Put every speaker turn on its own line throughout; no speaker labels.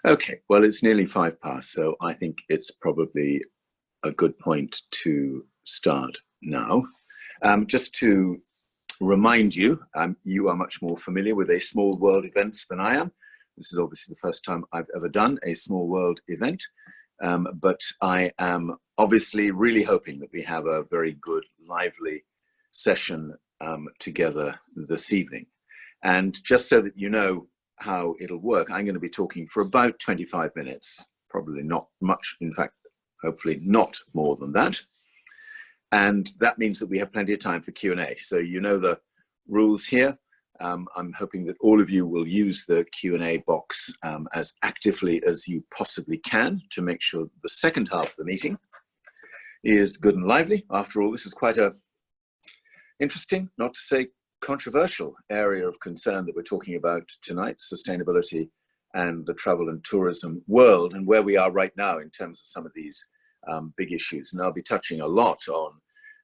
Okay, well, it's nearly 5 past, so I think it's probably a good point to start now. Just to remind you, you are much more familiar with a small world events than I am. This is obviously the first time I've ever done a small world event, but I am obviously really hoping that we have a very good, lively session together this evening. And just so that you know how it'll work, I'm going to be talking for about 25 minutes, probably not much, in fact, hopefully not more than that. And that means that we have plenty of time for Q&A. So you know the rules here. I'm hoping that all of you will use the Q&A box as actively as you possibly can to make sure the second half of the meeting is good and lively. After all, this is quite a interesting, not to say controversial area of concern that we're talking about tonight, sustainability and the travel and tourism world, and where we are right now in terms of some of these big issues. And I'll be touching a lot on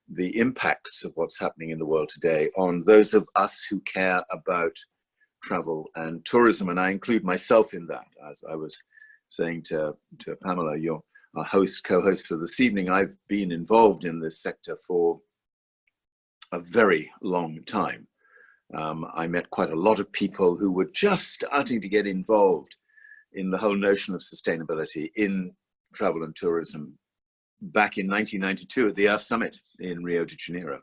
the impacts of what's happening in the world today on those of us who care about travel and tourism. And I include myself in that. As I was saying to Pamela, our co-host for this evening, I've been involved in this sector for a very long time. I met quite a lot of people who were just starting to get involved in the whole notion of sustainability in travel and tourism back in 1992 at the Earth Summit in Rio de Janeiro.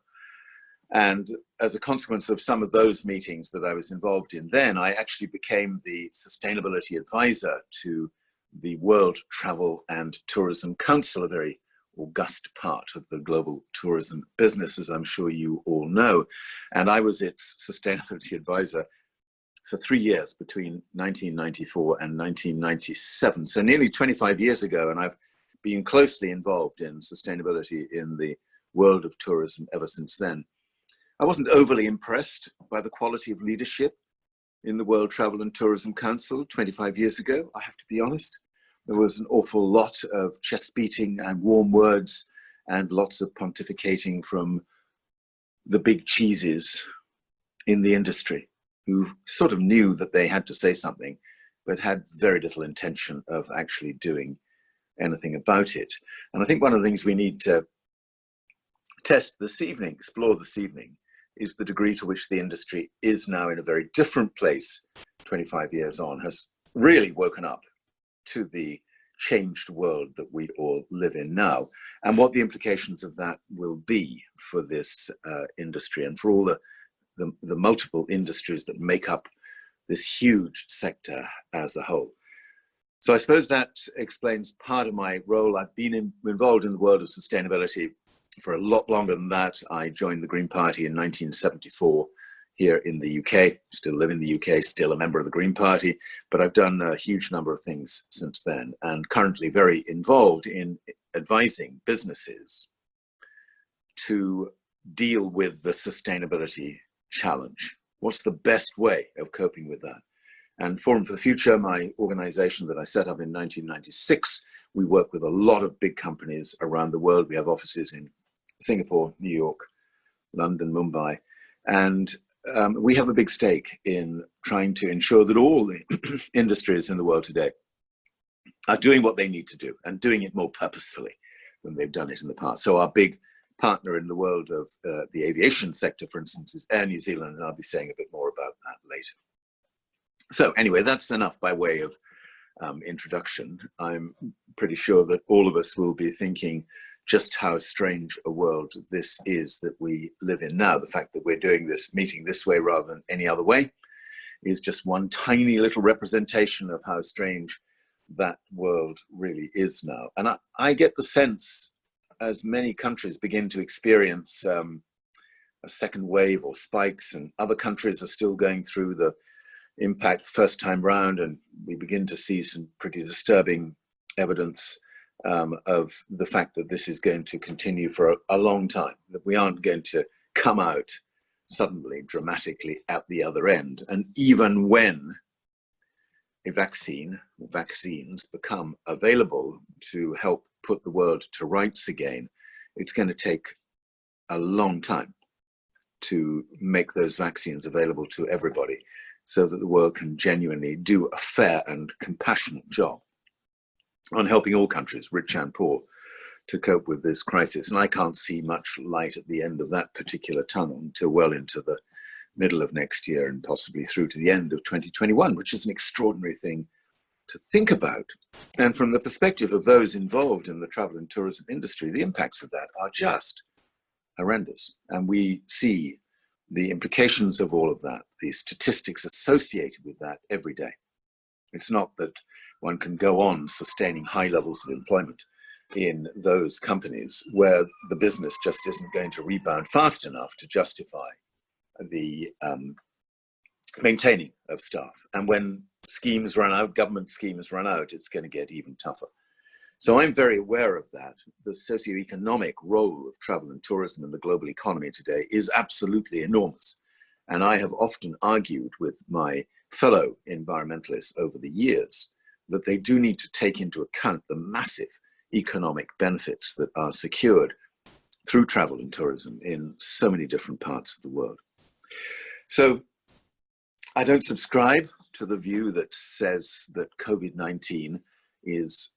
And as a consequence of some of those meetings that I was involved in then, I actually became the sustainability advisor to the World Travel and Tourism Council, a very august part of the global tourism business, as I'm sure you all know. And I was its sustainability advisor for 3 years between 1994 and 1997. So nearly 25 years ago, and I've been closely involved in sustainability in the world of tourism ever since then. I wasn't overly impressed by the quality of leadership in the World Travel and Tourism Council 25 years ago, I have to be honest. There was an awful lot of chest beating and warm words and lots of pontificating from the big cheeses in the industry who sort of knew that they had to say something, but had very little intention of actually doing anything about it. And I think one of the things we need to test this evening, explore this evening, is the degree to which the industry is now in a very different place 25 years on, has really woken up to the changed world that we all live in now, and what the implications of that will be for this industry and for all the multiple industries that make up this huge sector as a whole. So I suppose that explains part of my role. I've been involved in the world of sustainability for a lot longer than that. I joined the Green Party in 1974 here in the UK, still live in the UK, still a member of the Green Party, but I've done a huge number of things since then, and currently very involved in advising businesses to deal with the sustainability challenge. What's the best way of coping with that? And Forum for the Future, my organization that I set up in 1996, we work with a lot of big companies around the world. We have offices in Singapore, New York, London, Mumbai, and we have a big stake in trying to ensure that all the industries in the world today are doing what they need to do and doing it more purposefully than they've done it in the past. So our big partner in the world of the aviation sector, for instance, is Air New Zealand, and I'll be saying a bit more about that later. So anyway, that's enough by way of introduction. I'm pretty sure that all of us will be thinking just how strange a world this is that we live in now. The fact that we're doing this meeting this way rather than any other way is just one tiny little representation of how strange that world really is now. And I get the sense, as many countries begin to experience a second wave or spikes, and other countries are still going through the impact first time round, and we begin to see some pretty disturbing evidence of the fact that this is going to continue for a long time, that we aren't going to come out suddenly dramatically at the other end. And even when a vaccine or vaccines become available to help put the world to rights again, it's going to take a long time to make those vaccines available to everybody. so that the world can genuinely do a fair and compassionate job on helping all countries, rich and poor, to cope with this crisis. And I can't see much light at the end of that particular tunnel until well into the middle of next year and possibly through to the end of 2021, which is an extraordinary thing to think about. And from the perspective of those involved in the travel and tourism industry, the impacts of that are just horrendous. And we see the implications of all of that, the statistics associated with that every day. It's not that one can go on sustaining high levels of employment in those companies where the business just isn't going to rebound fast enough to justify the maintaining of staff. And when schemes run out, government schemes run out, it's going to get even tougher. So I'm very aware of that. The socioeconomic role of travel and tourism in the global economy today is absolutely enormous. And I have often argued with my fellow environmentalists over the years that they do need to take into account the massive economic benefits that are secured through travel and tourism in so many different parts of the world. So I don't subscribe to the view that says that COVID-19 is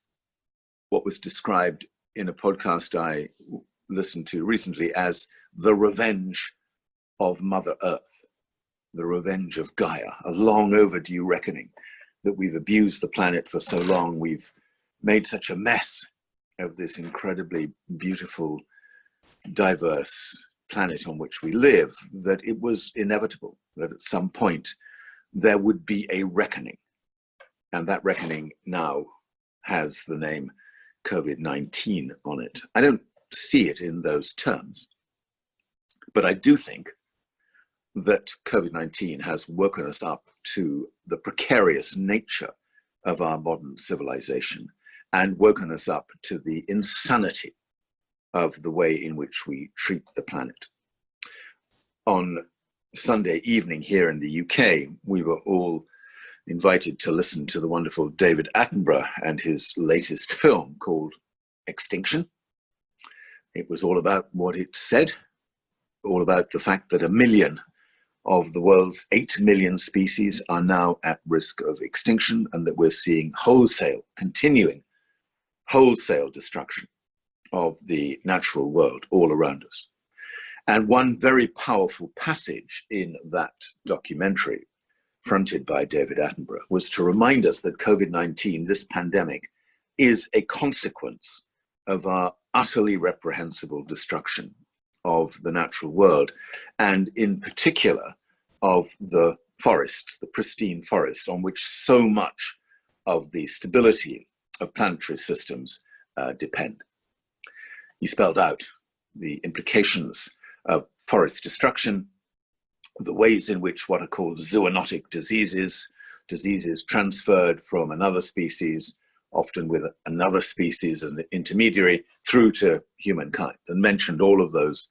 what was described in a podcast I listened to recently as the revenge of Mother Earth, the revenge of Gaia, a long overdue reckoning that we've abused the planet for so long. We've made such a mess of this incredibly beautiful, diverse planet on which we live that it was inevitable that at some point there would be a reckoning. And that reckoning now has the name COVID-19 on it. I don't see it in those terms, but I do think that COVID-19 has woken us up to the precarious nature of our modern civilization and woken us up to the insanity of the way in which we treat the planet. On Sunday evening here in the UK, we were all invited to listen to the wonderful David Attenborough and his latest film called Extinction. It was all about what it said, all about the fact that 1 million of the world's 8 million species are now at risk of extinction, and that we're seeing continuing wholesale destruction of the natural world all around us. And one very powerful passage in that documentary, fronted by David Attenborough, was to remind us that COVID-19, this pandemic, is a consequence of our utterly reprehensible destruction of the natural world, and in particular of the forests, the pristine forests on which so much of the stability of planetary systems depend. He spelled out the implications of forest destruction, the ways in which what are called zoonotic diseases transferred from another species, often with another species as an intermediary, through to humankind, and mentioned all of those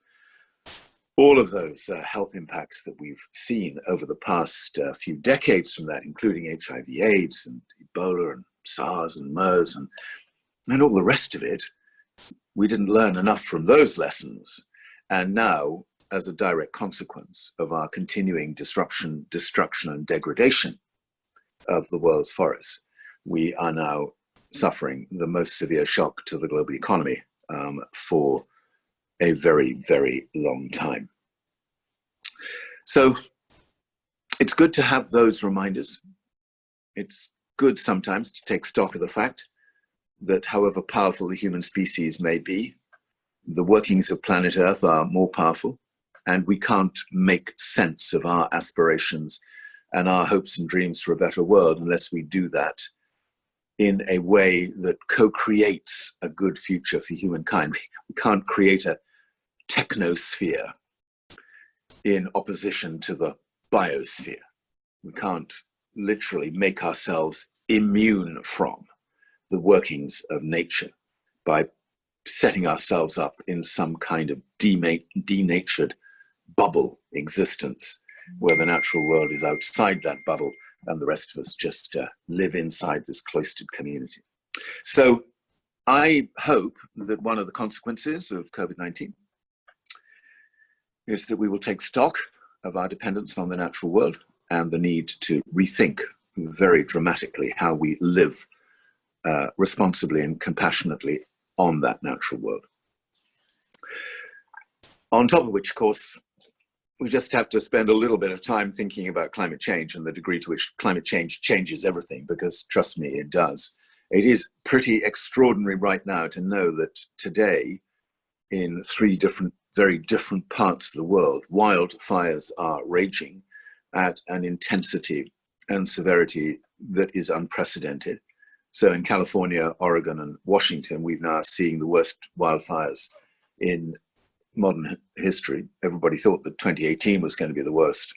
health impacts that we've seen over the past few decades from that, including HIV/AIDS and Ebola and SARS and MERS and all the rest of it. We didn't learn enough from those lessons. And now, as a direct consequence of our continuing disruption, destruction, and degradation of the world's forests, we are now suffering the most severe shock to the global economy for a very, very long time. So it's good to have those reminders. It's good sometimes to take stock of the fact that however powerful the human species may be, the workings of planet Earth are more powerful, and we can't make sense of our aspirations and our hopes and dreams for a better world unless we do that in a way that co-creates a good future for humankind. We can't create a technosphere in opposition to the biosphere. We can't literally make ourselves immune from the workings of nature by setting ourselves up in some kind of denatured bubble existence where the natural world is outside that bubble and the rest of us just live inside this cloistered community. So I hope that one of the consequences of COVID-19 is that we will take stock of our dependence on the natural world, and the need to rethink very dramatically how we live responsibly and compassionately on that natural world. On top of which, of course, we just have to spend a little bit of time thinking about climate change and the degree to which climate change changes everything, because trust me, it does. It is pretty extraordinary right now to know that today, in three very different parts of the world, wildfires are raging at an intensity and severity that is unprecedented. So in California, Oregon, and Washington, we've now seen the worst wildfires in modern history. Everybody thought that 2018 was going to be the worst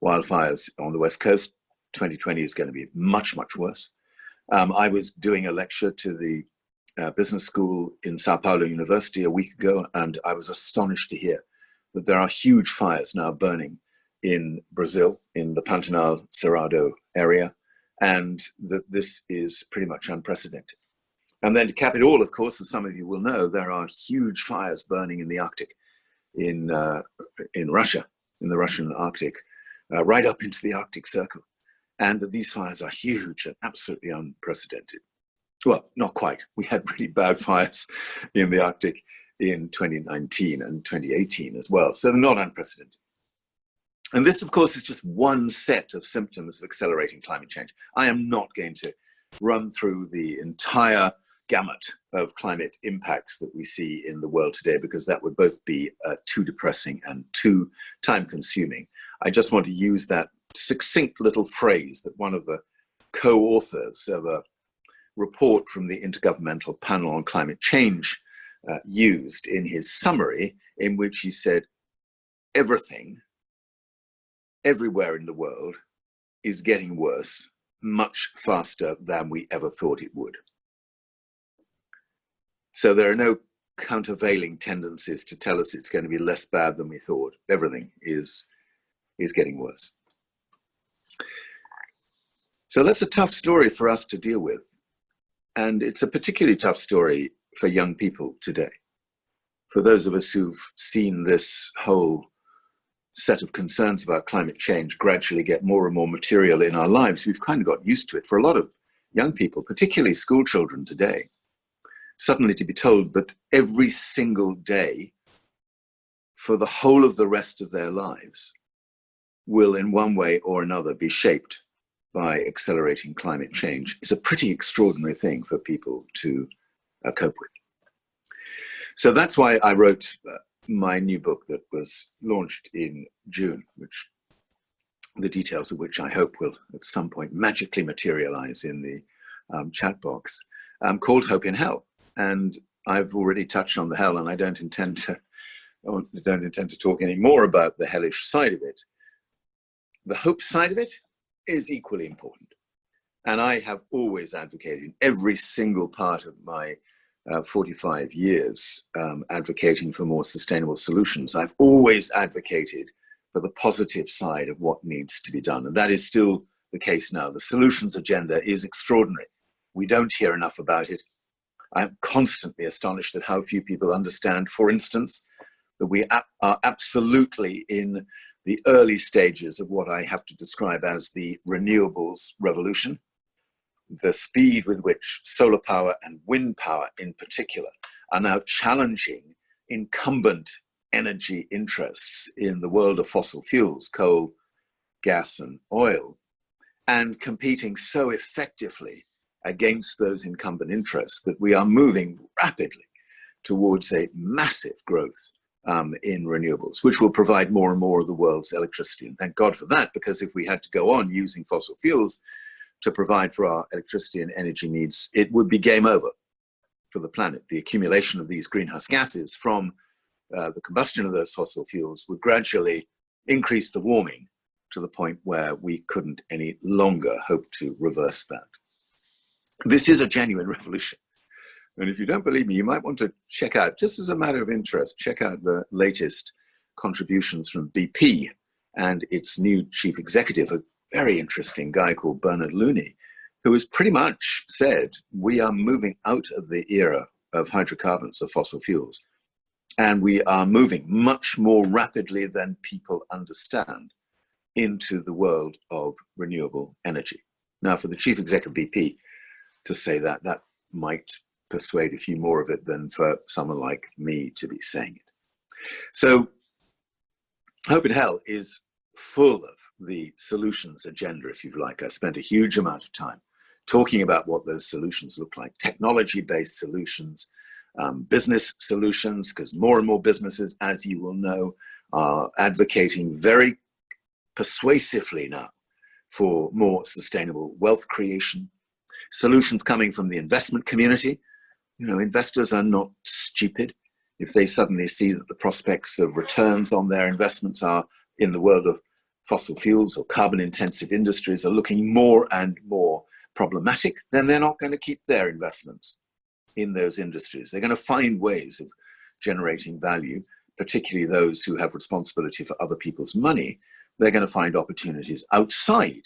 wildfires on the West Coast. 2020 is going to be much, much worse. I was doing a lecture to the business school in Sao Paulo University a week ago, and I was astonished to hear that there are huge fires now burning in Brazil, in the Pantanal Cerrado area, and that this is pretty much unprecedented. And then to cap it all, of course, as some of you will know, there are huge fires burning in the Arctic, in Russia, in the Russian Arctic, right up into the Arctic Circle. And that these fires are huge and absolutely unprecedented. Well, not quite. We had really bad fires in the Arctic in 2019 and 2018 as well. So they're not unprecedented. And this, of course, is just one set of symptoms of accelerating climate change. I am not going to run through the entire gamut of climate impacts that we see in the world today, because that would both be too depressing and too time-consuming. I just want to use that succinct little phrase that one of the co-authors of a report from the Intergovernmental Panel on Climate Change used in his summary, in which he said, everything, everywhere in the world is getting worse much faster than we ever thought it would. So there are no countervailing tendencies to tell us it's going to be less bad than we thought. Everything is getting worse. So that's a tough story for us to deal with. And it's a particularly tough story for young people today. For those of us who've seen this whole set of concerns about climate change gradually get more and more material in our lives, we've kind of got used to it. For a lot of young people, particularly school children today, suddenly to be told that every single day for the whole of the rest of their lives will in one way or another be shaped by accelerating climate change is a pretty extraordinary thing for people to cope with. So that's why I wrote my new book that was launched in June, which the details of which I hope will at some point magically materialize in the chat box, called Hope in Hell. And I've already touched on the hell, and I don't intend to talk any more about the hellish side of it. The hope side of it is equally important. And I have always advocated in every single part of my 45 years advocating for more sustainable solutions. I've always advocated for the positive side of what needs to be done. And that is still the case now. The solutions agenda is extraordinary. We don't hear enough about it. I'm constantly astonished at how few people understand, for instance, that we are absolutely in the early stages of what I have to describe as the Renewables Revolution. The speed with which solar power and wind power in particular are now challenging incumbent energy interests in the world of fossil fuels, coal, gas, and oil, and competing so effectively against those incumbent interests that we are moving rapidly towards a massive growth in renewables, which will provide more and more of the world's electricity. And thank God for that, because if we had to go on using fossil fuels to provide for our electricity and energy needs, it would be game over for the planet. The accumulation of these greenhouse gases from the combustion of those fossil fuels would gradually increase the warming to the point where we couldn't any longer hope to reverse that. This is a genuine revolution. And if you don't believe me, you might want to check out, just as a matter of interest, check out the latest contributions from BP and its new chief executive, a very interesting guy called Bernard Looney, who has pretty much said, we are moving out of the era of hydrocarbons, of fossil fuels, and we are moving much more rapidly than people understand into the world of renewable energy. Now, for the chief executive of BP to say that, that might persuade a few more of it than for someone like me to be saying it. So Hope in Hell is full of the solutions agenda, if you like. I spent a huge amount of time talking about what those solutions look like, technology-based solutions, business solutions, because more and more businesses, as you will know, are advocating very persuasively now for more sustainable wealth creation. Solutions coming from the investment community. You know, investors are not stupid. If they suddenly see that the prospects of returns on their investments are in the world of fossil fuels or carbon intensive industries are looking more and more problematic, then they're not going to keep their investments in those industries. They're going to find ways of generating value, particularly those who have responsibility for other people's money. They're going to find opportunities outside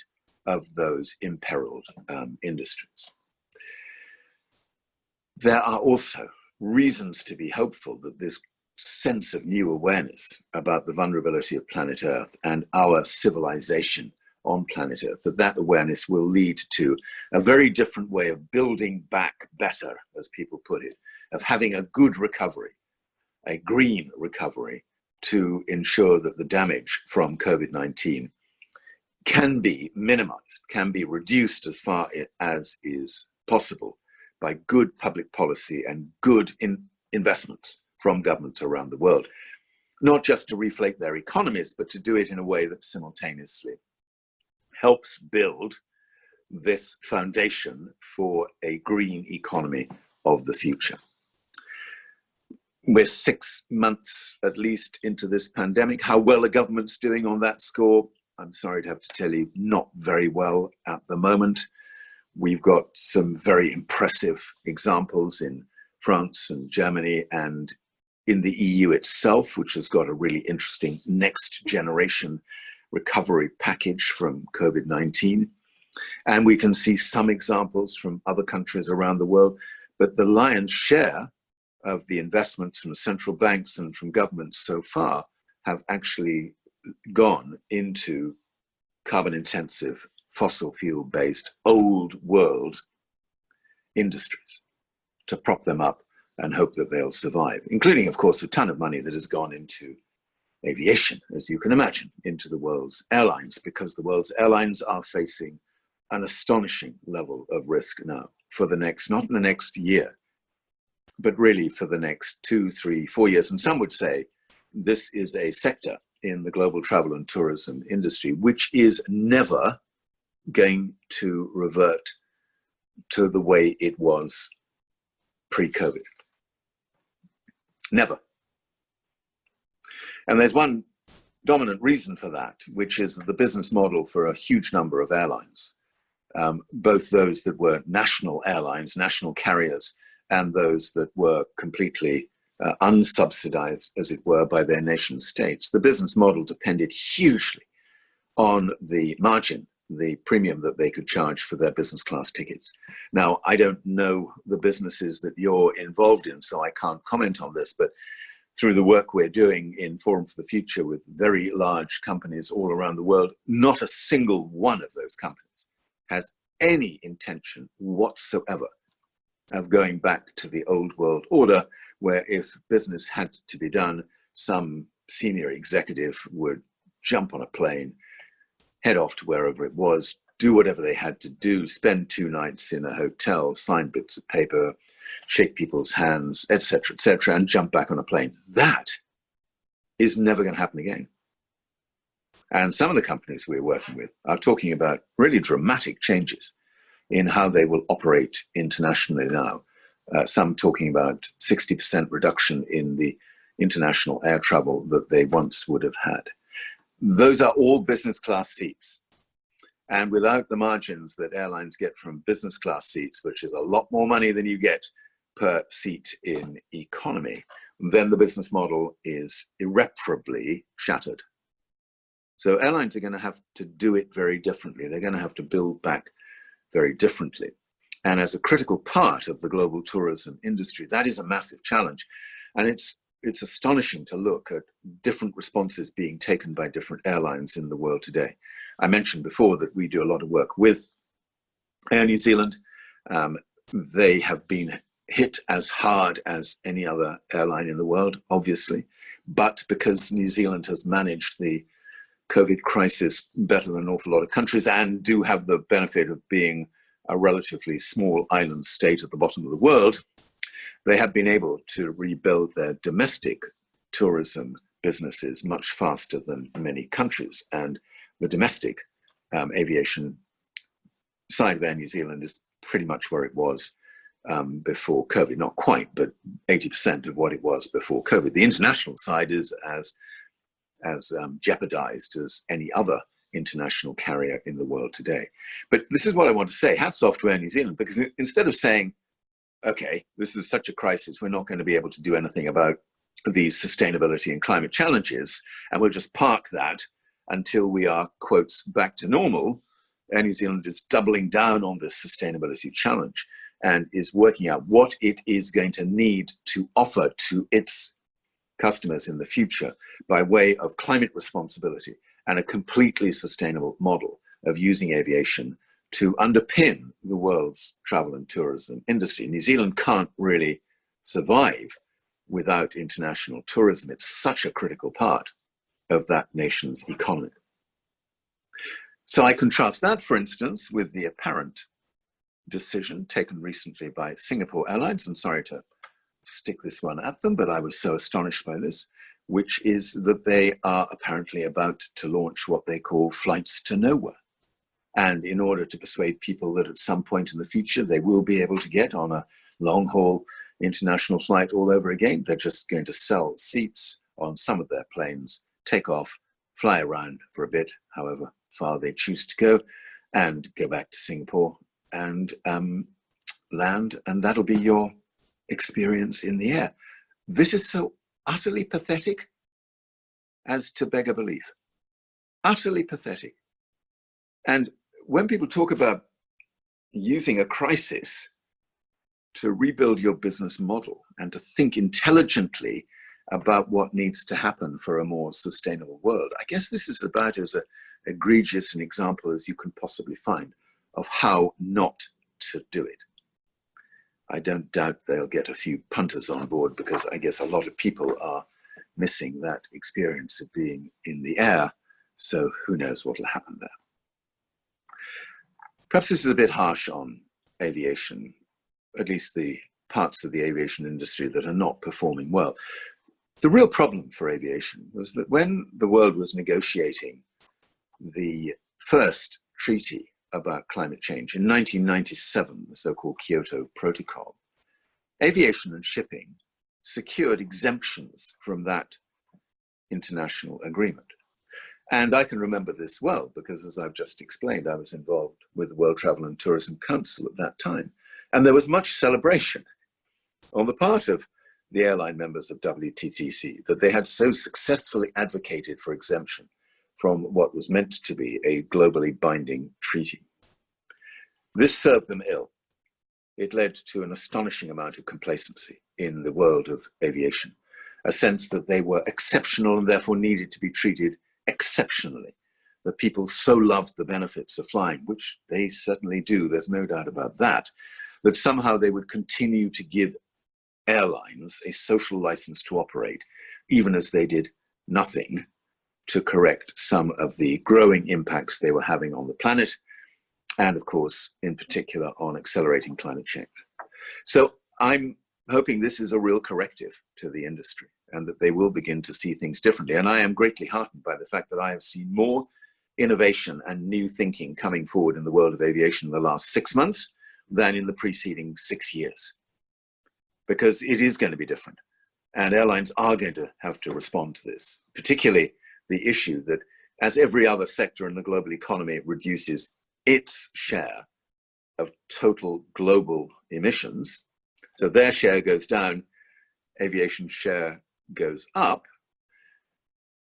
of those imperiled industries. There are also reasons to be hopeful that this sense of new awareness about the vulnerability of planet Earth and our civilization on planet Earth, that awareness will lead to a very different way of building back better, as people put it, of having a good recovery, a green recovery, to ensure that the damage from COVID-19 can be minimized, can be reduced as far as is possible by good public policy and good investments from governments around the world, not just to reflate their economies, but to do it in a way that simultaneously helps build this foundation for a green economy of the future. We're 6 months at least into this pandemic. How well are governments doing on that score? I'm sorry to have to tell you, not very well at the moment. We've got some very impressive examples in France and Germany and in the EU itself, which has got a really interesting next generation recovery package from COVID-19. And we can see some examples from other countries around the world, but the lion's share of the investments from central banks and from governments so far have actually gone into carbon intensive, fossil fuel based, old world industries to prop them up and hope that they'll survive, including, of course, a ton of money that has gone into aviation, as you can imagine, into the world's airlines, because the world's airlines are facing an astonishing level of risk now for the next, not in the next year, but really for the next 2, 3, 4 years. And some would say this is a sector in the global travel and tourism industry which is never going to revert to the way it was pre-COVID. Never. And there's one dominant reason for that, which is that the business model for a huge number of airlines, both those that were national airlines, national carriers, and those that were completely unsubsidized, as it were, by their nation states, the business model depended hugely on the margin, the premium that they could charge for their business class tickets. Now, I don't know the businesses that you're involved in, so I can't comment on this, but through the work we're doing in Forum for the Future with very large companies all around the world, not a single one of those companies has any intention whatsoever of going back to the old world order, where if business had to be done, some senior executive would jump on a plane, head off to wherever it was, do whatever they had to do, spend 2 nights in a hotel, sign bits of paper, shake people's hands, etc., and jump back on a plane. That is never going to happen again. And some of the companies we're working with are talking about really dramatic changes in how they will operate internationally now. Some talking about 60% reduction in the international air travel that they once would have had. Those are all business class seats. And without the margins that airlines get from business class seats, which is a lot more money than you get per seat in economy, then the business model is irreparably shattered. So airlines are going to have to do it very differently. They're going to have to build back very differently. And as a critical part of the global tourism industry, that is a massive challenge. And it's it's astonishing to look at different responses being taken by different airlines in the world today. I mentioned before that we do a lot of work with Air New Zealand. They have been hit as hard as any other airline in the world, obviously, but because New Zealand has managed the COVID crisis better than an awful lot of countries and do have the benefit of being a relatively small island state at the bottom of the world, they have been able to rebuild their domestic tourism businesses much faster than many countries. And the domestic aviation side of Air New Zealand is pretty much where it was before COVID. Not quite, but 80% of what it was before COVID. The international side is as jeopardized as any other international carrier in the world today. But this is what I want to say. Hats off to Air New Zealand, because instead of saying, okay, this is such a crisis, we're not going to be able to do anything about these sustainability and climate challenges, and we'll just park that until we are, quotes, back to normal, Air New Zealand is doubling down on this sustainability challenge and is working out what it is going to need to offer to its customers in the future by way of climate responsibility and a completely sustainable model of using aviation to underpin the world's travel and tourism industry. New Zealand can't really survive without international tourism. It's such a critical part of that nation's economy. So I contrast that, for instance, with the apparent decision taken recently by Singapore Airlines. I'm sorry to stick this one at them, but I was so astonished by this, which is that they are apparently about to launch what they call flights to nowhere. And in order to persuade people that at some point in the future they will be able to get on a long-haul international flight all over again, they're just going to sell seats on some of their planes, take off, fly around for a bit, however far they choose to go, and go back to Singapore and land, and that'll be your experience in the air. This is so utterly pathetic as to beg a belief. Utterly pathetic. And when people talk about using a crisis to rebuild your business model and to think intelligently about what needs to happen for a more sustainable world, I guess this is about as egregious an example as you can possibly find of how not to do it. I don't doubt they'll get a few punters on board, because I guess a lot of people are missing that experience of being in the air. So who knows what will happen there. Perhaps this is a bit harsh on aviation, at least the parts of the aviation industry that are not performing well. The real problem for aviation was that when the world was negotiating the first treaty about climate change in 1997, the so-called Kyoto Protocol, aviation and shipping secured exemptions from that international agreement. And I can remember this well, because as I've just explained, I was involved with the World Travel and Tourism Council at that time. And there was much celebration on the part of the airline members of WTTC that they had so successfully advocated for exemption from what was meant to be a globally binding treaty. This served them ill. It led to an astonishing amount of complacency in the world of aviation, a sense that they were exceptional and therefore needed to be treated exceptionally, that people so loved the benefits of flying, which they certainly do, there's no doubt about that, that somehow they would continue to give airlines a social license to operate, even as they did nothing to correct some of the growing impacts they were having on the planet, and of course, in particular, on accelerating climate change. So I'm hoping this is a real corrective to the industry and that they will begin to see things differently. And I am greatly heartened by the fact that I have seen more innovation and new thinking coming forward in the world of aviation in the last 6 months than in the preceding 6 years, because it is going to be different. And airlines are going to have to respond to this, particularly the issue that as every other sector in the global economy reduces its share of total global emissions, so their share goes down, aviation share goes up,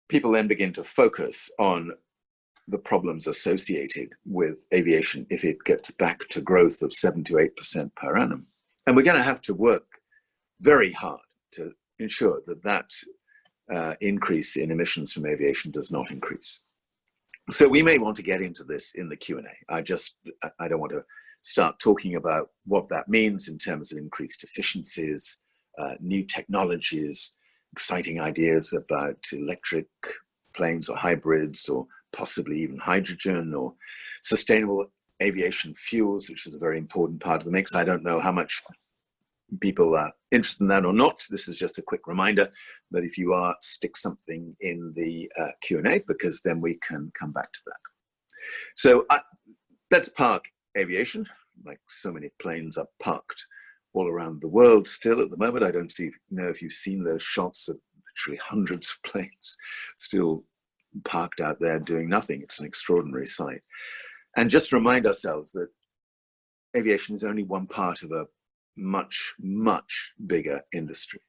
people then begin to focus on the problems associated with aviation if it gets back to growth of 7 to 8% per annum. And we're going to have to work very hard to ensure that that increase in emissions from aviation does not increase. So we may want to get into this in the Q&A. I don't want to start talking about what that means in terms of increased efficiencies, new technologies, exciting ideas about electric planes or hybrids, or possibly even hydrogen, or sustainable aviation fuels, which is a very important part of the mix. I don't know how much people are interested in that or not. This is just a quick reminder that if you are, stick something in the Q&A, because then we can come back to that. So let's park aviation, like so many planes are parked all around the world still at the moment. I don't know if you've seen those shots of literally hundreds of planes still parked out there doing nothing. It's an extraordinary sight. And just remind ourselves that aviation is only one part of a much, much bigger industry,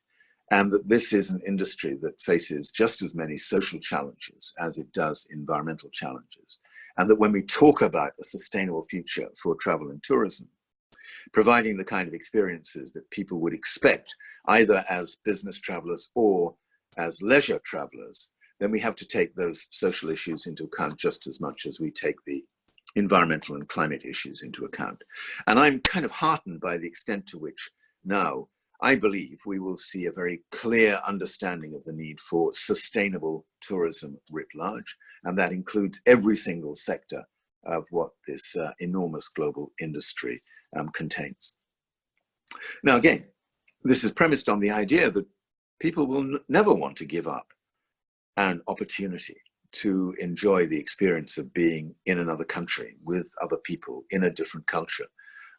and that this is an industry that faces just as many social challenges as it does environmental challenges. And that when we talk about a sustainable future for travel and tourism, providing the kind of experiences that people would expect, either as business travelers or as leisure travelers, then we have to take those social issues into account just as much as we take the environmental and climate issues into account. And I'm kind of heartened by the extent to which now I believe we will see a very clear understanding of the need for sustainable tourism writ large, and that includes every single sector of what this enormous global industry contains. Now again, this is premised on the idea that people will never want to give up an opportunity to enjoy the experience of being in another country with other people in a different culture,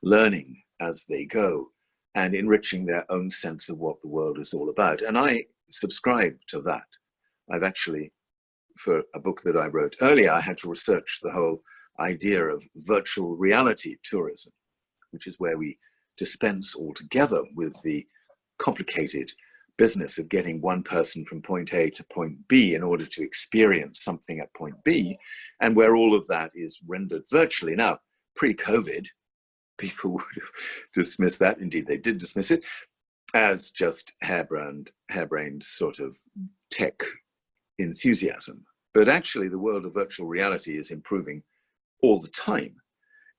learning as they go and enriching their own sense of what the world is all about. And I subscribe to that. I've actually, for a book that I wrote earlier, I had to research the whole idea of virtual reality tourism, which is where we dispense altogether with the complicated business of getting one person from point A to point B in order to experience something at point B, and where all of that is rendered virtually. Now, pre-COVID, people would have dismissed that, indeed they did dismiss it, as just harebrained sort of tech enthusiasm. But actually the world of virtual reality is improving all the time.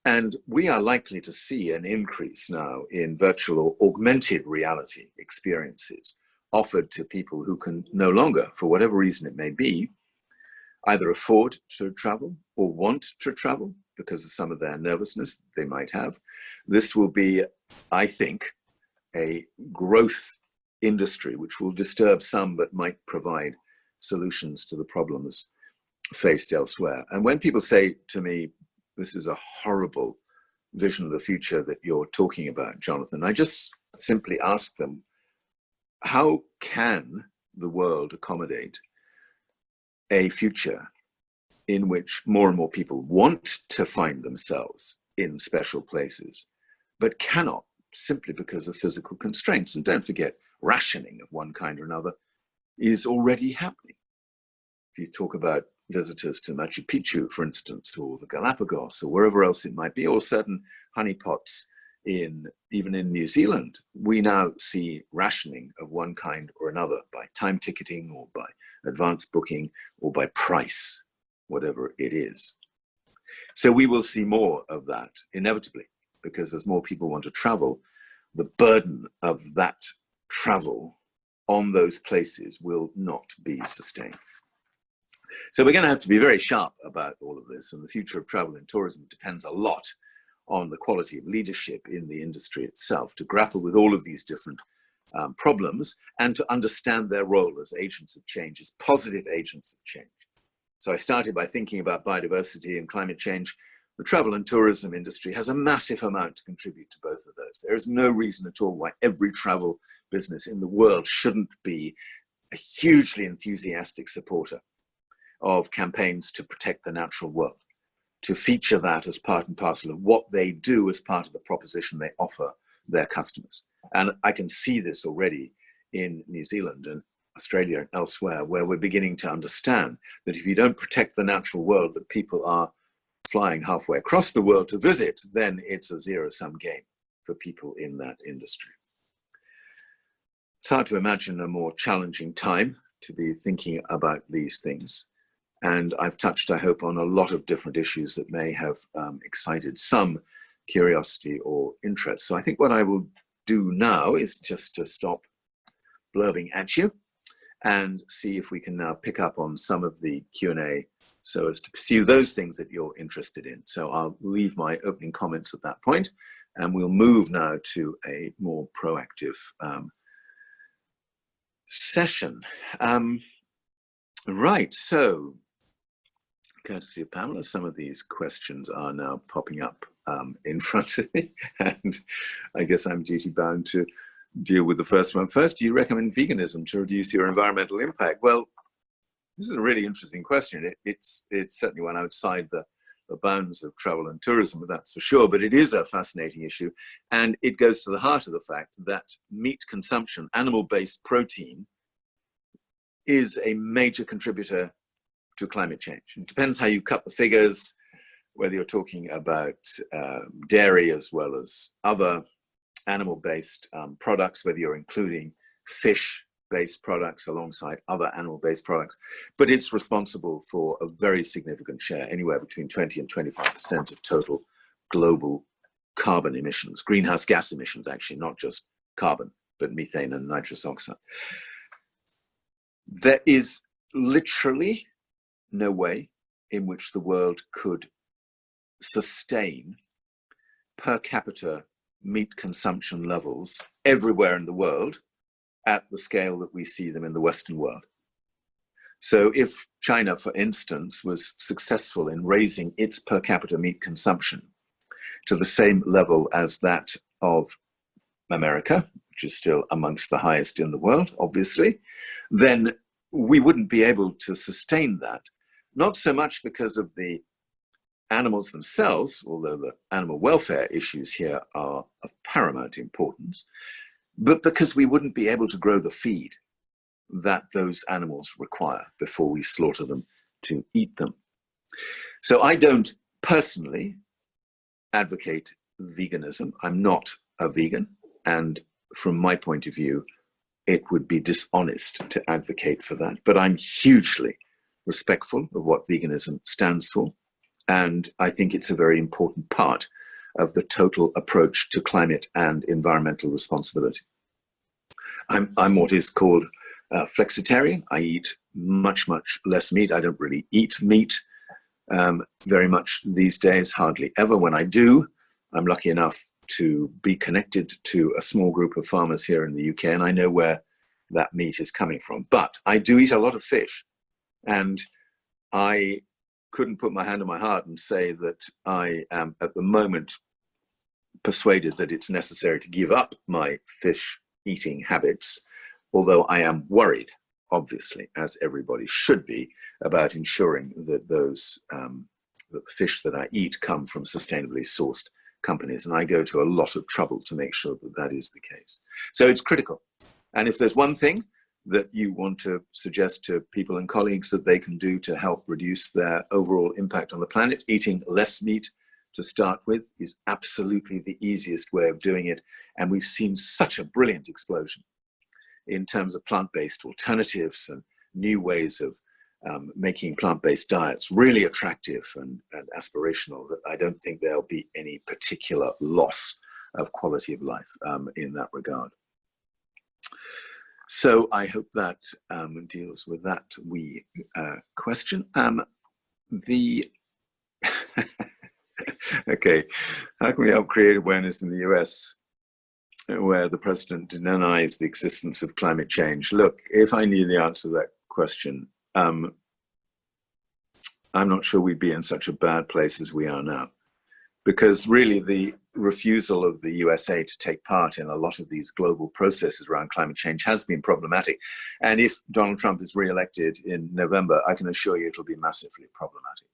And we are likely to see an increase now in virtual or augmented reality experiences offered to people who can no longer, for whatever reason it may be, either afford to travel or want to travel because of some of their nervousness they might have. This will be, I think, a growth industry which will disturb some but might provide solutions to the problems faced elsewhere. And when people say to me, this is a horrible vision of the future that you're talking about, Jonathon, I just simply ask them, how can the world accommodate a future in which more and more people want to find themselves in special places, but cannot, simply because of physical constraints? And don't forget, rationing of one kind or another is already happening. If you talk about visitors to Machu Picchu, for instance, or the Galapagos, or wherever else it might be, or certain honeypots even in New Zealand, we now see rationing of one kind or another by time ticketing or by advance booking or by price, whatever it is. So we will see more of that inevitably, because as more people want to travel, the burden of that travel on those places will not be sustained. So we're going to have to be very sharp about all of this, and the future of travel and tourism depends a lot on the quality of leadership in the industry itself to grapple with all of these different problems and to understand their role as agents of change, as positive agents of change. So I started by thinking about biodiversity and climate change. The travel and tourism industry has a massive amount to contribute to both of those. There is no reason at all why every travel business in the world shouldn't be a hugely enthusiastic supporter of campaigns to protect the natural world, to feature that as part and parcel of what they do as part of the proposition they offer their customers. And I can see this already in New Zealand and Australia and elsewhere, where we're beginning to understand that if you don't protect the natural world that people are flying halfway across the world to visit, then it's a zero-sum game for people in that industry. It's hard to imagine a more challenging time to be thinking about these things. And I've touched, I hope, on a lot of different issues that may have excited some curiosity or interest. So I think what I will do now is just to stop blurbing at you and see if we can now pick up on some of the Q&A so as to pursue those things that you're interested in. So I'll leave my opening comments at that point, and we'll move now to a more proactive session. Right, so courtesy of Pamela, some of these questions are now popping up in front of me, and I guess I'm duty bound to deal with the first one first. Do you recommend veganism to reduce your environmental impact? Well, this is a really interesting question. It's certainly one outside the bounds of travel and tourism, that's for sure, but it is a fascinating issue, and it goes to the heart of the fact that meat consumption, animal-based protein, is a major contributor to climate change. It depends how you cut the figures, whether you're talking about dairy as well as other animal-based products, whether you're including fish-based products alongside other animal-based products, but it's responsible for a very significant share, anywhere between 20 and 25% of total global carbon emissions, greenhouse gas emissions actually, not just carbon, but methane and nitrous oxide. There is literally no way in which the world could sustain per capita meat consumption levels everywhere in the world at the scale that we see them in the Western world. So if China, for instance, was successful in raising its per capita meat consumption to the same level as that of America, which is still amongst the highest in the world, obviously, then we wouldn't be able to sustain that. Not so much because of the animals themselves, although the animal welfare issues here are of paramount importance, but because we wouldn't be able to grow the feed that those animals require before we slaughter them to eat them. So I don't personally advocate veganism. I'm not a vegan, and from my point of view, it would be dishonest to advocate for that. But I'm hugely respectful of what veganism stands for, and I think it's a very important part of the total approach to climate and environmental responsibility. I'm what is called Flexitarian. I eat much, much less meat. I don't really eat meat very much these days, hardly ever. When I do, I'm lucky enough to be connected to a small group of farmers here in the UK, and I know where that meat is coming from. But I do eat a lot of fish, and I couldn't put my hand on my heart and say that I am at the moment persuaded that it's necessary to give up my fish eating habits, although I am worried, obviously, as everybody should be, about ensuring that those that the fish that I eat come from sustainably sourced companies, and I go to a lot of trouble to make sure that that is the case. So it's critical. And if there's one thing that you want to suggest to people and colleagues that they can do to help reduce their overall impact on the planet, eating less meat to start with is absolutely the easiest way of doing it. And we've seen such a brilliant explosion in terms of plant-based alternatives and new ways of making plant-based diets really attractive and aspirational, that I don't think there'll be any particular loss of quality of life in that regard. So I hope that deals with that wee question. Okay, how can we help create awareness in the US where the president denies the existence of climate change? Look, if I knew the answer to that question, I'm not sure we'd be in such a bad place as we are now. Because really the refusal of the USA to take part in a lot of these global processes around climate change has been problematic. And if Donald Trump is re-elected in November, I can assure you it'll be massively problematic.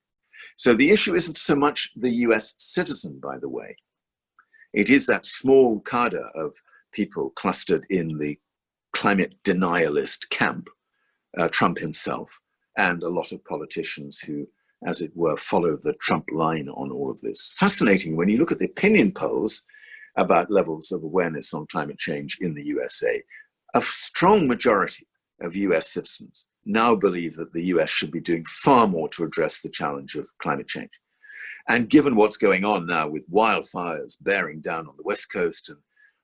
So the issue isn't so much the US citizen, by the way. It is that small cadre of people clustered in the climate denialist camp, Trump himself, and a lot of politicians who, as it were, follow the Trump line on all of this. Fascinating when you look at the opinion polls about levels of awareness on climate change in the USA. a strong majority of US citizens now believe that the US should be doing far more to address the challenge of climate change. And given what's going on now with wildfires bearing down on the West Coast and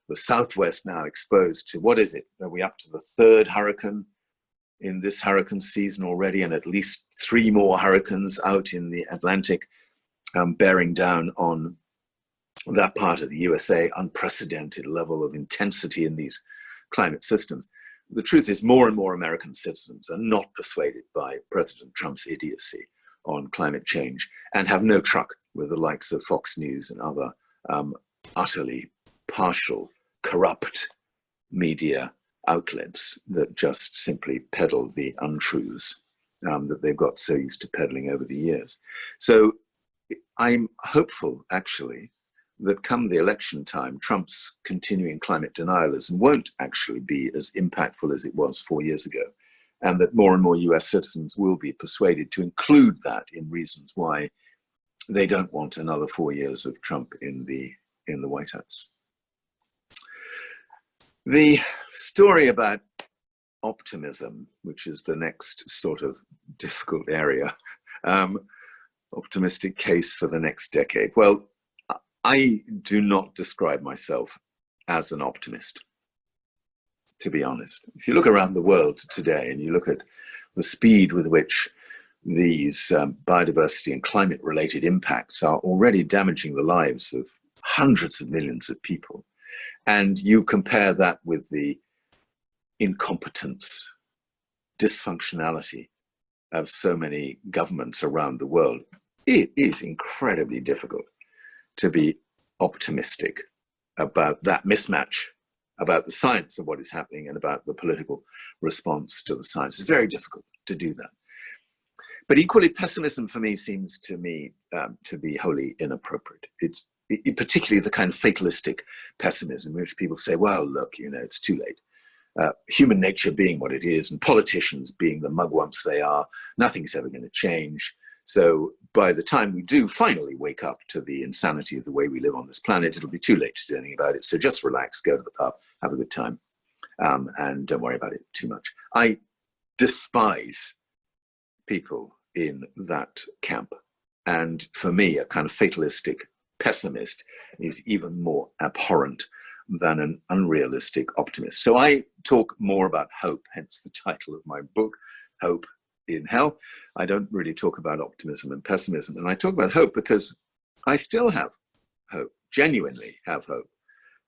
the Southwest now exposed to, what is it? Are we up to the third hurricane in this hurricane season already, and at least 3 more hurricanes out in the Atlantic bearing down on that part of the USA, unprecedented level of intensity in these climate systems. The truth is more and more American citizens are not persuaded by President Trump's idiocy on climate change and have no truck with the likes of Fox News and other utterly partial, corrupt media outlets that just simply peddle the untruths that they've got so used to peddling over the years. So I'm hopeful, actually, that come the election time, Trump's continuing climate denialism won't actually be as impactful as it was 4 years ago, and that more and more US citizens will be persuaded to include that in reasons why they don't want another 4 years of Trump in the White House. The story about optimism, which is the next sort of difficult area, optimistic case for the next decade. Well, I do not describe myself as an optimist, to be honest. If you look around the world today and you look at the speed with which these biodiversity and climate-related impacts are already damaging the lives of hundreds of millions of people, and you compare that with the incompetence, dysfunctionality of so many governments around the world, it is incredibly difficult to be optimistic about that mismatch, about the science of what is happening and about the political response to the science. It's very difficult to do that. But equally, pessimism for me seems to me to be wholly inappropriate. It's particularly the kind of fatalistic pessimism in which people say, well, look, it's too late. Human nature being what it is and politicians being the mugwumps they are, nothing's ever going to change. So by the time we do finally wake up to the insanity of the way we live on this planet, it'll be too late to do anything about it. So just relax, go to the pub, have a good time, and don't worry about it too much. I despise people in that camp. And for me, a kind of fatalistic pessimist is even more abhorrent than an unrealistic optimist. So I talk more about hope, hence the title of my book, Hope in Hell. I don't really talk about optimism and pessimism. And I talk about hope because I still have hope, genuinely have hope,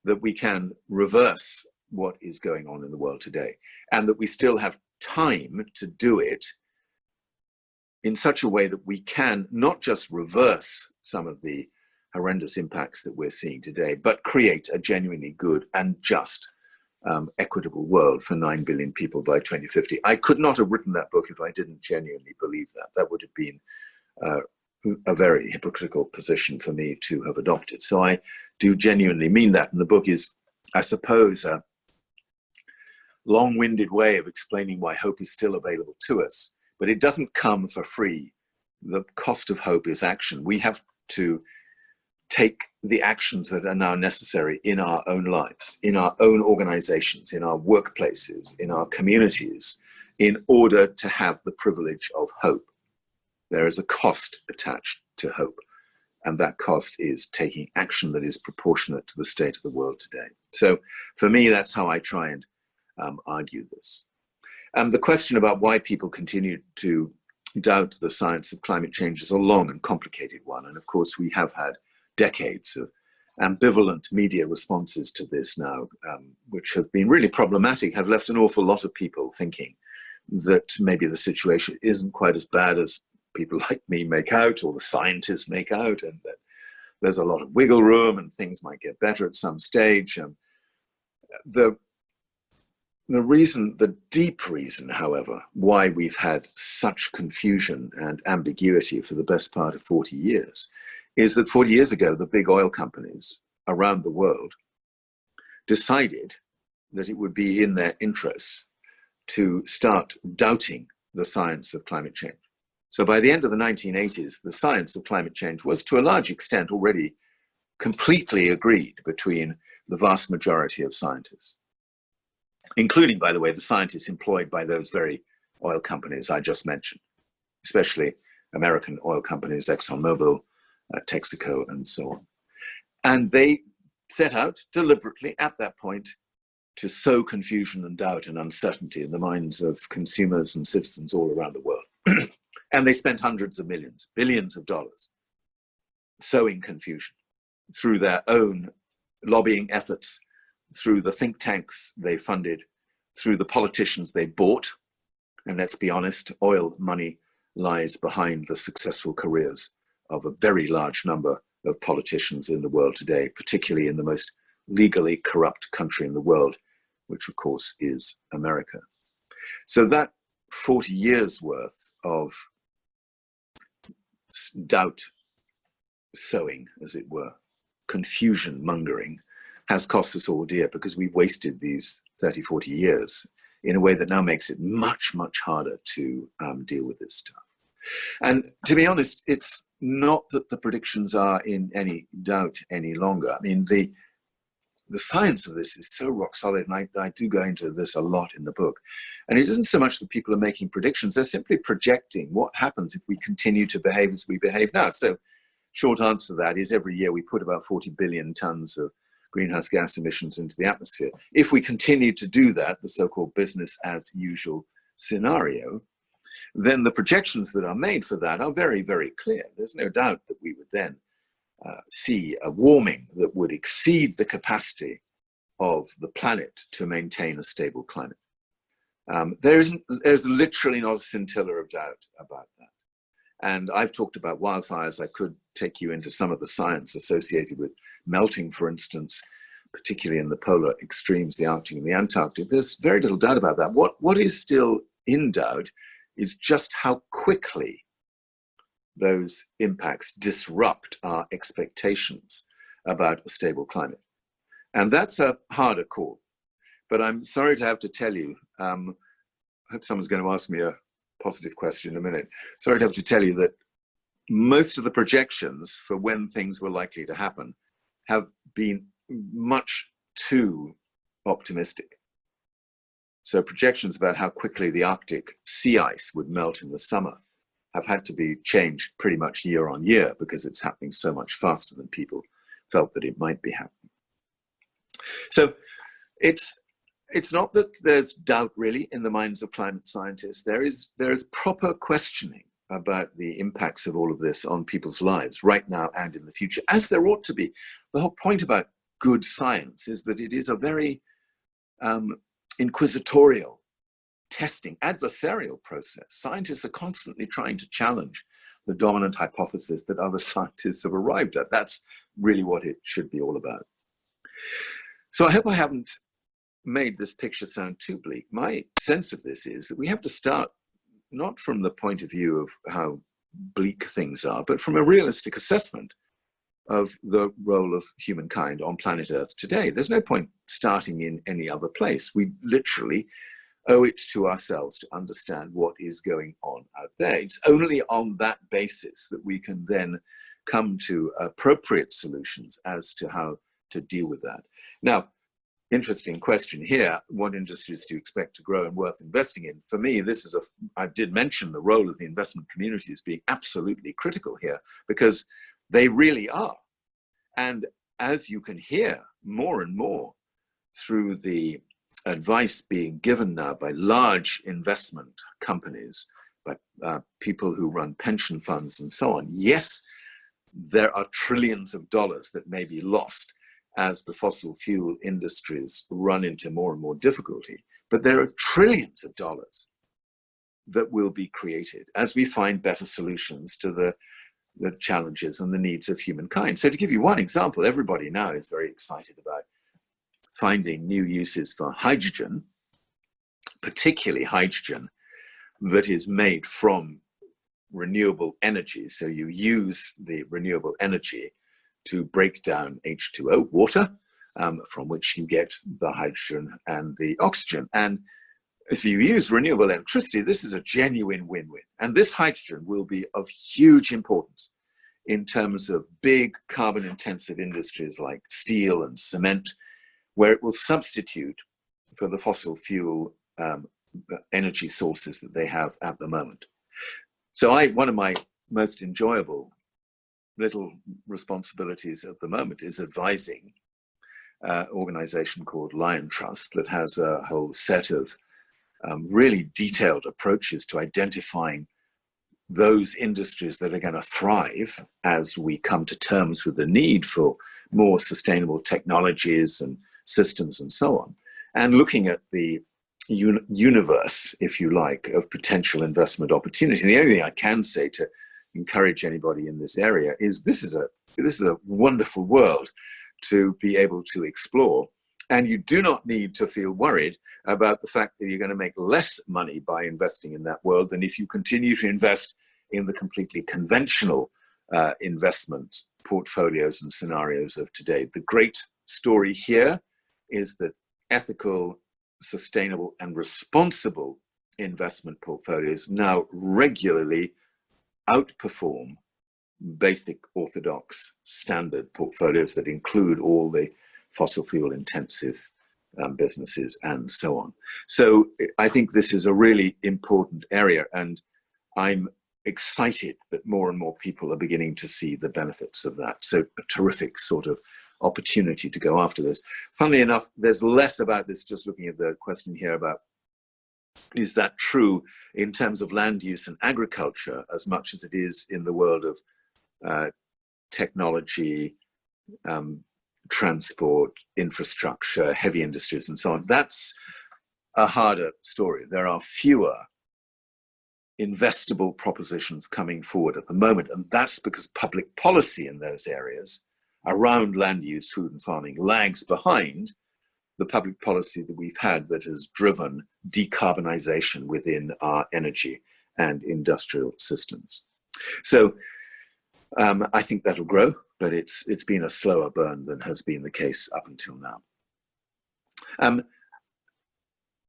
that we can reverse what is going on in the world today, and that we still have time to do it in such a way that we can not just reverse some of the horrendous impacts that we're seeing today, but create a genuinely good and just equitable world for 9 billion people by 2050. I could not have written that book if I didn't genuinely believe that. That would have been a very hypocritical position for me to have adopted. So I do genuinely mean that. And the book is, I suppose, a long-winded way of explaining why hope is still available to us, but it doesn't come for free. The cost of hope is action. We have to take the actions that are now necessary in our own lives, in our own organizations, in our workplaces, in our communities, in order to have the privilege of hope. There is a cost attached to hope, and that cost is taking action that is proportionate to the state of the world today. So for me, that's how I try and argue this. The question about why people continue to doubt the science of climate change is a long and complicated one. And of course, we have had decades of ambivalent media responses to this now, which have been really problematic, have left an awful lot of people thinking that maybe the situation isn't quite as bad as people like me make out, or the scientists make out, and that there's a lot of wiggle room and things might get better at some stage. The reason, the deep reason, however, why we've had such confusion and ambiguity for the best part of 40 years is that 40 years ago, the big oil companies around the world decided that it would be in their interest to start doubting the science of climate change. So by the end of the 1980s, the science of climate change was to a large extent already completely agreed between the vast majority of scientists. including, by the way, the scientists employed by those very oil companies I just mentioned, especially American oil companies, ExxonMobil, Texaco, and so on. And they set out deliberately at that point to sow confusion and doubt and uncertainty in the minds of consumers and citizens all around the world. And they spent hundreds of millions, billions of dollars sowing confusion through their own lobbying efforts, through the think tanks they funded, through the politicians they bought. And let's be honest, oil money lies behind the successful careers of a very large number of politicians in the world today, particularly in the most legally corrupt country in the world, which of course is America. So that 40 years worth of doubt sowing, as it were, confusion mongering, has cost us all dear, because we wasted these 30, 40 years in a way that now makes it much, much harder to deal with this stuff. And to be honest, it's not that the predictions are in any doubt any longer. I mean, the science of this is so rock solid, and I do go into this a lot in the book. And it isn't so much that people are making predictions, they're simply projecting what happens if we continue to behave as we behave now. So short answer to that is every year we put about 40 billion tons of greenhouse gas emissions into the atmosphere. If we continue to do that, the so-called business as usual scenario, then the projections that are made for that are very, very clear. There's no doubt that we would then see a warming that would exceed the capacity of the planet to maintain a stable climate. There's literally not a scintilla of doubt about that. And I've talked about wildfires. I could take you into some of the science associated with melting, for instance, particularly in the polar extremes, the Arctic and the Antarctic. There's very little doubt about that. What is still in doubt is just how quickly those impacts disrupt our expectations about a stable climate. And that's a harder call. But I'm sorry to have to tell you, I hope someone's going to ask me a positive question in a minute. Sorry to have to tell you that most of the projections for when things were likely to happen have been much too optimistic. So projections about how quickly the Arctic sea ice would melt in the summer have had to be changed pretty much year on year, because it's happening so much faster than people felt that it might be happening. So it's not that there's doubt really in the minds of climate scientists. There is proper questioning about the impacts of all of this on people's lives right now and in the future, as there ought to be. The whole point about good science is that it is a very inquisitorial, testing, adversarial process. Scientists are constantly trying to challenge the dominant hypothesis that other scientists have arrived at. That's really what it should be all about. So I hope I haven't made this picture sound too bleak. My sense of this is that we have to start not from the point of view of how bleak things are, but from a realistic assessment of the role of humankind on planet Earth today. There's no point starting in any other place. We literally owe it to ourselves to understand what is going on out there. It's only on that basis that we can then come to appropriate solutions as to how to deal with that. Now, interesting question here. What industries do you expect to grow and worth investing in? For me, I did mention the role of the investment community as being absolutely critical here, because they really are. And as you can hear more and more through the advice being given now by large investment companies, by people who run pension funds and so on, yes, there are trillions of dollars that may be lost as the fossil fuel industries run into more and more difficulty. But there are trillions of dollars that will be created as we find better solutions to the challenges and the needs of humankind. So to give you one example, everybody now is very excited about finding new uses for hydrogen, particularly hydrogen that is made from renewable energy. So you use the renewable energy to break down H2O, water, from which you get the hydrogen and the oxygen. And if you use renewable electricity, this is a genuine win-win. And this hydrogen will be of huge importance in terms of big carbon-intensive industries like steel and cement, where it will substitute for the fossil fuel energy sources that they have at the moment. So one of my most enjoyable little responsibilities at the moment is advising an organization called Lion Trust that has a whole set of really detailed approaches to identifying those industries that are going to thrive as we come to terms with the need for more sustainable technologies and systems and so on, and looking at the universe, if you like, of potential investment opportunity. And the only thing I can say to encourage anybody in this area is this is a wonderful world to be able to explore. And you do not need to feel worried about the fact that you're going to make less money by investing in that world than if you continue to invest in the completely conventional investment portfolios and scenarios of today. The great story here is that ethical, sustainable, and responsible investment portfolios now regularly outperform basic orthodox standard portfolios that include all the fossil fuel intensive businesses and so on. So I think this is a really important area, and I'm excited that more and more people are beginning to see the benefits of that. So a terrific sort of opportunity to go after this. Funnily enough, there's less about this, just looking at the question here about, is that true in terms of land use and agriculture as much as it is in the world of technology, transport, infrastructure, heavy industries, and so on. That's a harder story. There are fewer investable propositions coming forward at the moment, and that's because public policy in those areas around land use, food and farming lags behind the public policy that we've had that has driven decarbonization within our energy and industrial systems. So I think that'll grow, but it's been a slower burn than has been the case up until now.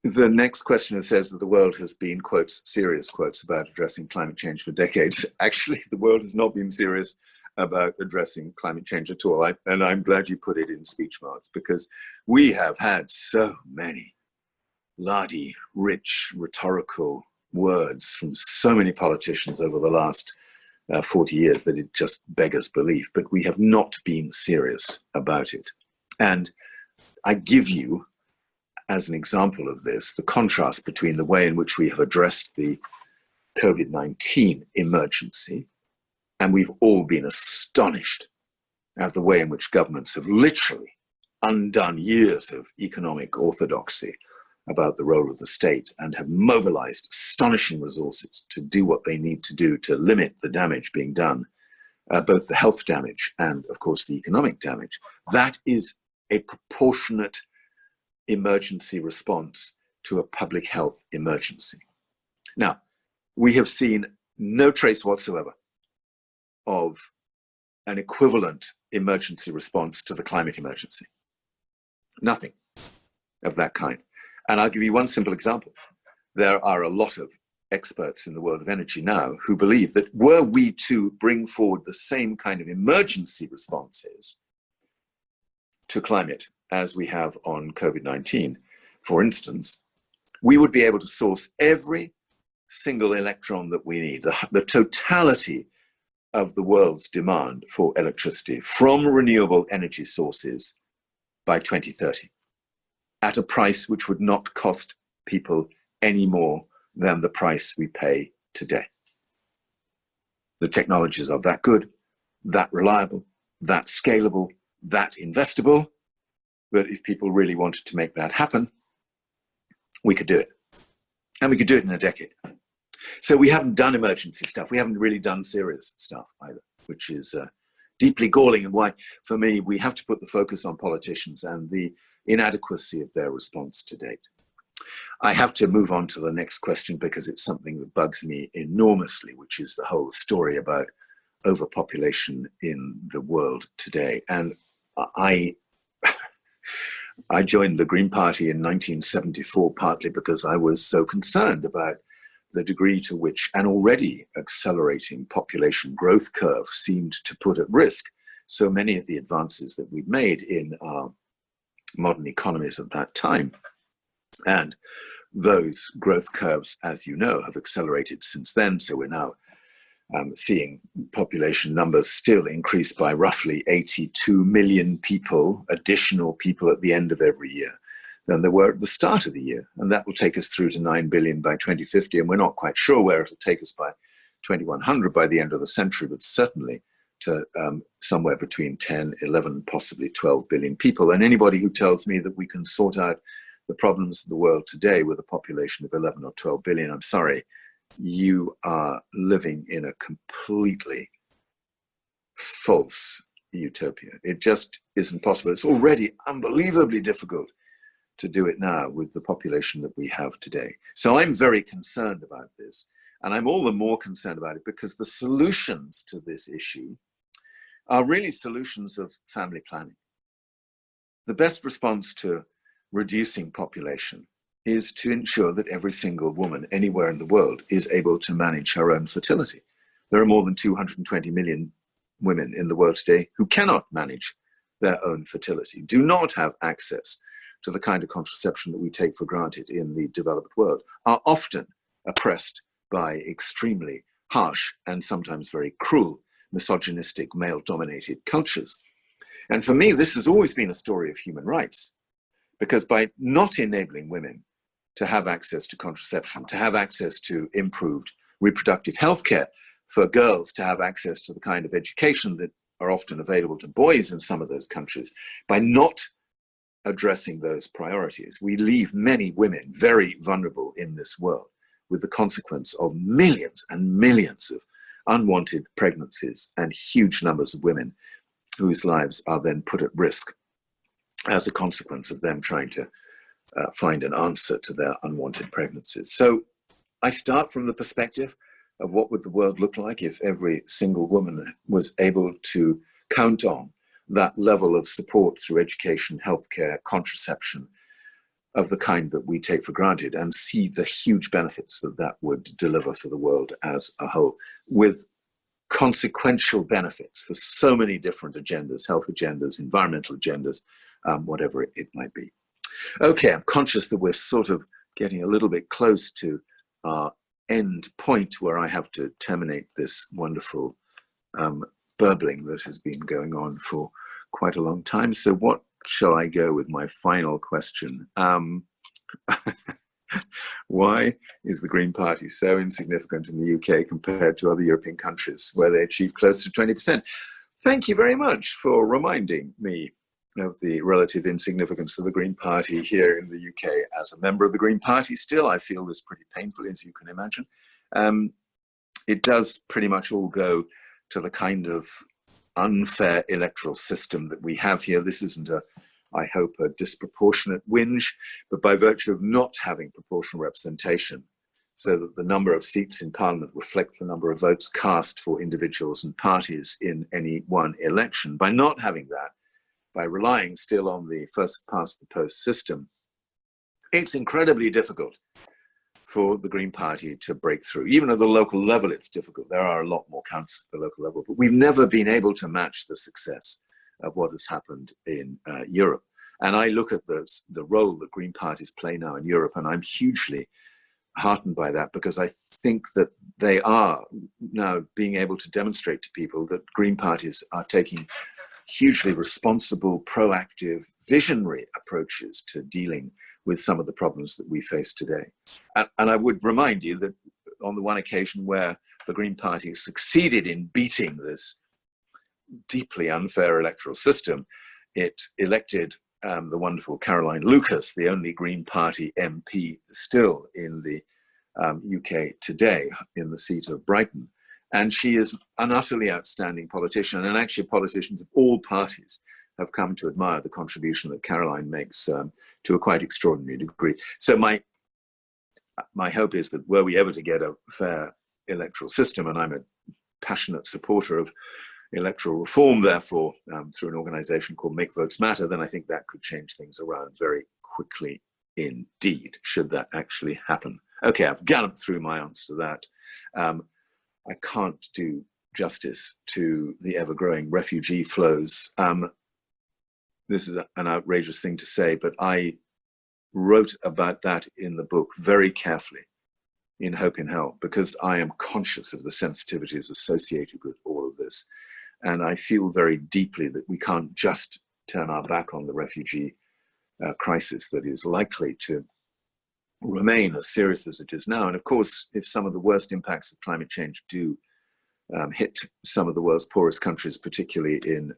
The next questioner says that the world has been, quotes, serious quotes, about addressing climate change for decades. Actually, the world has not been serious about addressing climate change at all. And I'm glad you put it in speech marks, because we have had so many lardy, rich, rhetorical words from so many politicians over the last 40 years that it just beggars belief, but we have not been serious about it. And I give you, as an example of this, the contrast between the way in which we have addressed the COVID-19 emergency, and we've all been astonished at the way in which governments have literally undone years of economic orthodoxy about the role of the state and have mobilized astonishing resources to do what they need to do to limit the damage being done, both the health damage and, of course, the economic damage. That is a proportionate emergency response to a public health emergency. Now, we have seen no trace whatsoever of an equivalent emergency response to the climate emergency. Nothing of that kind. And I'll give you one simple example. There are a lot of experts in the world of energy now who believe that were we to bring forward the same kind of emergency responses to climate as we have on COVID-19, for instance, we would be able to source every single electron that we need, the totality of the world's demand for electricity from renewable energy sources by 2030, at a price which would not cost people any more than the price we pay today. The technologies are that good, that reliable, that scalable, that investable, that if people really wanted to make that happen, we could do it. And we could do it in a decade. So we haven't done emergency stuff. We haven't really done serious stuff either, which is deeply galling, and why, for me, we have to put the focus on politicians and the inadequacy of their response to date. I have to move on to the next question because it's something that bugs me enormously, which is the whole story about overpopulation in the world today. And I joined the Green Party in 1974, partly because I was so concerned about the degree to which an already accelerating population growth curve seemed to put at risk so many of the advances that we'd made in our modern economies at that time. And those growth curves, as you know, have accelerated since then. So we're now seeing population numbers still increase by roughly 82 million people, additional people at the end of every year than there were at the start of the year. And that will take us through to 9 billion by 2050. And we're not quite sure where it'll take us by 2100 by the end of the century, but certainly to somewhere between 10, 11, possibly 12 billion people. And anybody who tells me that we can sort out the problems of the world today with a population of 11 or 12 billion, I'm sorry, you are living in a completely false utopia. It just isn't possible. It's already unbelievably difficult to do it now with the population that we have today. So I'm very concerned about this, and I'm all the more concerned about it because the solutions to this issue are really solutions of family planning. The best response to reducing population is to ensure that every single woman anywhere in the world is able to manage her own fertility. There are more than 220 million women in the world today who cannot manage their own fertility, do not have access to the kind of contraception that we take for granted in the developed world, are often oppressed by extremely harsh and sometimes very cruel, misogynistic, male-dominated cultures. And for me, this has always been a story of human rights, because by not enabling women to have access to contraception, to have access to improved reproductive health care, for girls to have access to the kind of education that are often available to boys in some of those countries, by not addressing those priorities, we leave many women very vulnerable in this world, with the consequence of millions and millions of unwanted pregnancies and huge numbers of women whose lives are then put at risk as a consequence of them trying to find an answer to their unwanted pregnancies. So I start from the perspective of what would the world look like if every single woman was able to count on that level of support through education, healthcare, contraception, of the kind that we take for granted, and see the huge benefits that that would deliver for the world as a whole, with consequential benefits for so many different agendas, health agendas, environmental agendas, whatever it might be. Okay, I'm conscious that we're sort of getting a little bit close to our end point where I have to terminate this wonderful burbling that has been going on for quite a long time. So what shall I go with my final question? Why is the Green Party so insignificant in the UK compared to other European countries where they achieve close to 20%? Thank you very much for reminding me of the relative insignificance of the Green Party here in the UK. As a member of the Green Party still, I feel this pretty painfully, as you can imagine. It does pretty much all go to the kind of unfair electoral system that we have here. This isn't I hope, a disproportionate whinge, but by virtue of not having proportional representation, so that the number of seats in Parliament reflect the number of votes cast for individuals and parties in any one election, by not having that, by relying still on the first past the post system, it's incredibly difficult for the Green Party to break through. Even at the local level, it's difficult. There are a lot more counts at the local level, but we've never been able to match the success of what has happened in Europe. And I look at the role that Green parties play now in Europe, and I'm hugely heartened by that, because I think that they are now being able to demonstrate to people that Green parties are taking hugely responsible, proactive, visionary approaches to dealing with some of the problems that we face today. And I would remind you that on the one occasion where the Green Party succeeded in beating this deeply unfair electoral system, it elected the wonderful Caroline Lucas, the only Green Party MP still in the UK today, in the seat of Brighton. And she is an utterly outstanding politician, and actually politicians of all parties have come to admire the contribution that Caroline makes to a quite extraordinary degree. So my hope is that were we ever to get a fair electoral system, and I'm a passionate supporter of electoral reform, therefore, through an organization called Make Votes Matter, then I think that could change things around very quickly indeed, should that actually happen. Okay, I've galloped through my answer to that. I can't do justice to the ever-growing refugee flows. This is an outrageous thing to say, but I wrote about that in the book very carefully in Hope in Hell, because I am conscious of the sensitivities associated with all of this. And I feel very deeply that we can't just turn our back on the refugee crisis that is likely to remain as serious as it is now. And of course, if some of the worst impacts of climate change do hit some of the world's poorest countries, particularly in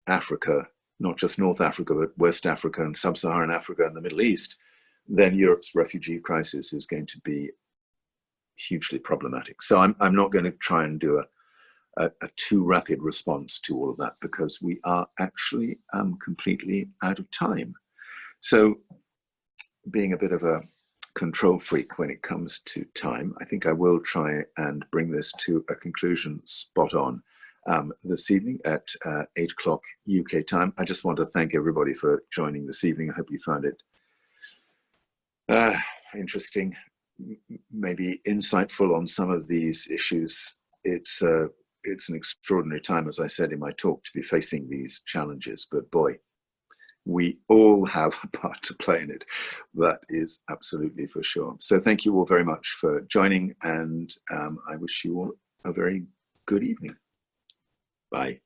Africa, not just North Africa, but West Africa and Sub-Saharan Africa and the Middle East, then Europe's refugee crisis is going to be hugely problematic. So I'm not going to try and do a too rapid response to all of that, because we are actually completely out of time. So being a bit of a control freak when it comes to time, I think I will try and bring this to a conclusion spot on this evening at 8 o'clock UK time. I just want to thank everybody for joining this evening. I hope you found it interesting, maybe insightful on some of these issues. It's an extraordinary time, as I said in my talk, to be facing these challenges, but boy, we all have a part to play in it. That is absolutely for sure. So thank you all very much for joining, and I wish you all a very good evening. Bye.